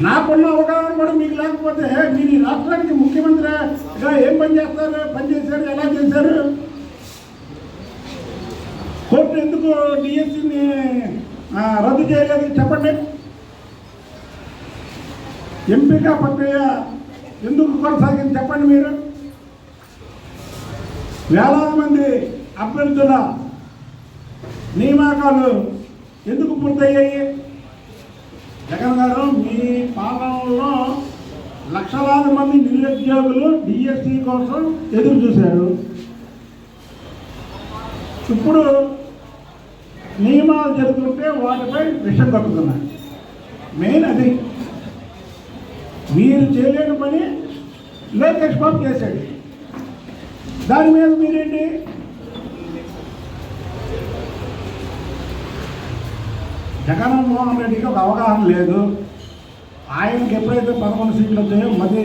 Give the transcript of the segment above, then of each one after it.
నాకున్న అవగాహన కూడా మీకు లేకపోతే మీరు ఈ రాష్ట్రానికి ముఖ్యమంత్రిగా ఏం పనిచేశారు, ఎలా చేశారు? కోర్టు ఎందుకు డిఎస్సిని రద్దు చేయలేదు చెప్పండి. ఎంపిక ప్రక్రియ ఎందుకు కొనసాగింది చెప్పండి. మీరు వేలాది మంది అభ్యర్థుల నియామకాలు ఎందుకు పూర్తయ్యాయి? జగన్ గారు మీ పాలనలో లక్షలాది మంది నిరుద్యోగులు డిఎస్సి కోసం ఎదురు చూశారు. ఇప్పుడు నియమాలు జరుగుతుంటే వాటిపై విషం కక్కుతున్నాయి. మెయిన్ అది. మీరు చేయలేని పని లోకేష్ బాబు చేశాడు. దాని మీద మీరేంటి? జగన్మోహన్ రెడ్డికి ఒక అవగాహన లేదు. ఆయనకి ఎప్పుడైతే 11 సీట్లు వచ్చాయో మళ్ళీ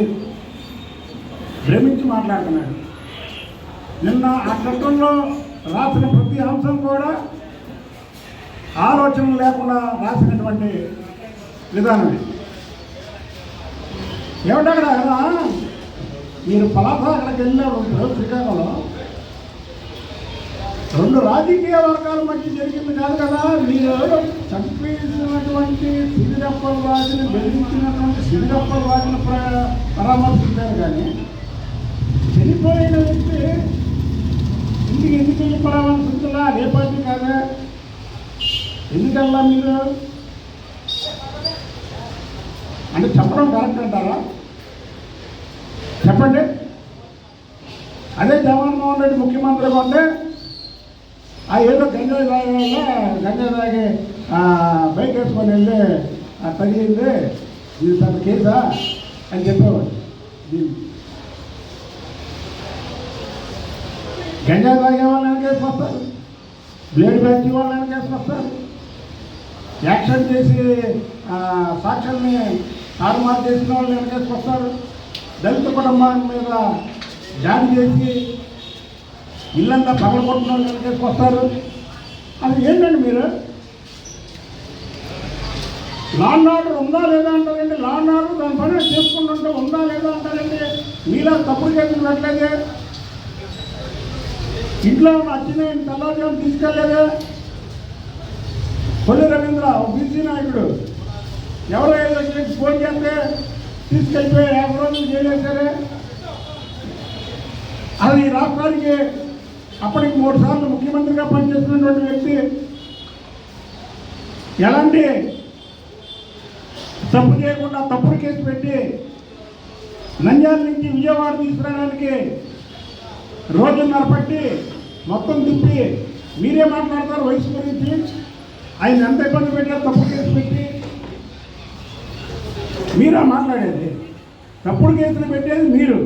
భ్రమించి మాట్లాడుతున్నాడు. నిన్న ఆ చట్టంలో రాసిన ప్రతి అంశం కూడా ఆలోచన లేకుండా రాసినటువంటి విధానమే. ఏమంటారు కదా, మీరు పలాస అక్కడికి వెళ్ళినప్పుడు శ్రీకాకుళంలో 2 రాజకీయ వర్గాల మధ్య జరిగింది కాదు కదా. మీరు చంపేసినటువంటి సిరిగప్పల రాజుని బెదిరించినటువంటి సిరిగప్పల రాజుని పరామర్శించారు. కానీ చనిపోయిన వ్యక్తి ఇంటికి ఎందుకు వెళ్ళి పరామర్శించాలా? అదే పార్టీ కాదా? ఎందుకల్లా మీరు అంటే చెప్పడం కరెక్ట్ అంటారా? చెప్పండి. అదే జగన్మోహన్ రెడ్డి ముఖ్యమంత్రిగా ఉంటే ఏదో గంజాయి తాగి బైక్ వేసుకొని వెళ్ళి తగిలింది, ఇది తన కేసా అని చెప్పేవాడు. గంజాయి తాగే వాళ్ళని కేసు వస్తారు, బ్లేడ్ బ్యాచ్ వాళ్ళని కేసు వస్తారు, యాక్షన్ చేసి సాక్ష్యాన్ని తారుమారు చేసిన వాళ్ళని కేసు వస్తారు, దళిత కుటుంబాల మీద దాడి చేసి ఇల్లంతా పగలగొట్టిన వాళ్ళు కేసుకొస్తారు. అది ఏంటండి మీరు? లా అండ్ ఆర్డర్ ఉందా లేదా అంటారండి. లా అండ్ ఆర్డర్ దాని పని చేసుకుంటుంటే ఉందా లేదా అంటారండి. మీలా తప్పుడు కేసులు పెట్టలేదే, ఇంట్లో వచ్చిన తెల్లవారుజాము తీసుకెళ్ళలేదే. కొల్లి రవీంద్ర బీసీ నాయకుడు ఎవరో ఫోన్ చేస్తే తీసుకెళ్ళిపోయి 50 రోజులు చేయలేసారే. అది ఈ రాష్ట్రానికి అప్పటికి 3 సార్లు ముఖ్యమంత్రిగా పనిచేస్తున్నటువంటి వ్యక్తి ఎలాంటి తప్పు చేయకుండా తప్పుడు కేసు పెట్టి నంద్యాల నుంచి విజయవాడ తీసుకురావడానికి రోజున్నర పట్టి మొత్తం తిప్పి మీరే మాట్లాడతారు వయసు గురించి. ఆయన ఎంత ఇబ్బంది పెట్టారు తప్పుడు కేసు పెట్టి. మీరా మాట్లాడేది? తప్పుడు కేసులు పెట్టేది మీరు.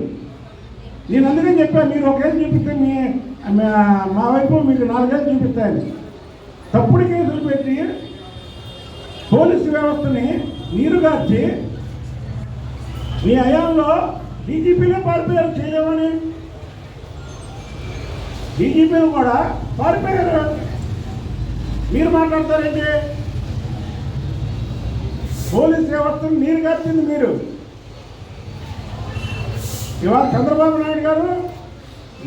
నేను అందుకని చెప్పాను, మీరు 1 కేసు చూపిస్తే మా వైపు మీకు 4 కేసులు చూపిస్తాను. తప్పుడు కేసులు పెట్టి పోలీసు వ్యవస్థని నీరుగార్చి మీ హయాంలో డీజీపీలో పారిపోయారు. చేయలేమని డీజీపీలు కూడా పారిపోయారు. మీరు మాట్లాడతారండి. పోలీస్ వ్యవస్థను నీరుగార్చింది మీరు. ఇవాళ చంద్రబాబు నాయుడు గారు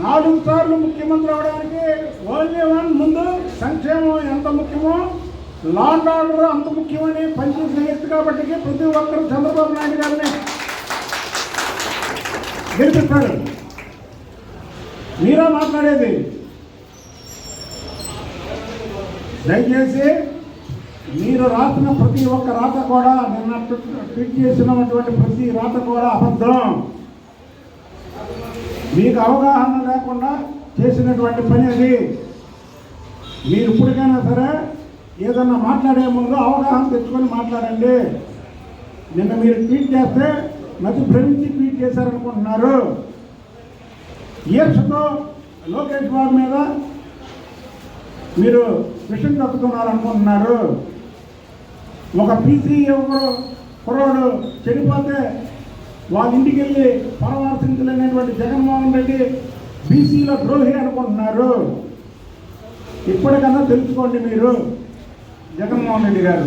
4 సార్లు ముఖ్యమంత్రి అవడానికి ఓన్లీ ముందు సంక్షేమం ఎంత ముఖ్యమో లా అండ్ ఆర్డర్ అంత ముఖ్యమని పనిచేసిన వ్యక్తి కాబట్టి ప్రతి ఒక్కరు చంద్రబాబు నాయుడు గారిని గెలిపిస్తారు. మీరా మాట్లాడేది? దయచేసి మీరు రాసిన ప్రతి ఒక్క రాత కూడా, నిన్న ట్వీట్ చేసినటువంటి ప్రతి రాత కూడా అబద్ధం. మీకు అవగాహన లేకుండా చేసినటువంటి పని అది. మీరు ఇప్పటికైనా సరే ఏదన్నా మాట్లాడే ముందు అవగాహన తెచ్చుకొని మాట్లాడండి. నిన్న మీరు ట్వీట్ చేస్తే మధ్య భ్రమించి ట్వీట్ చేశారనుకుంటున్నారు. ఈర్షతో లోకేష్ బాబు మీద మీరు విషయం కక్కుతున్నారనుకుంటున్నారు. ఒక పీసీ కుర్రోడు చనిపోతే వాళ్ళ ఇంటికి వెళ్ళి పరామర్శించలేనటువంటి జగన్మోహన్ రెడ్డి బీసీల ద్రోహి అనుకుంటున్నారు. ఇప్పటికన్నా తెలుసుకోండి మీరు జగన్మోహన్ రెడ్డి గారు.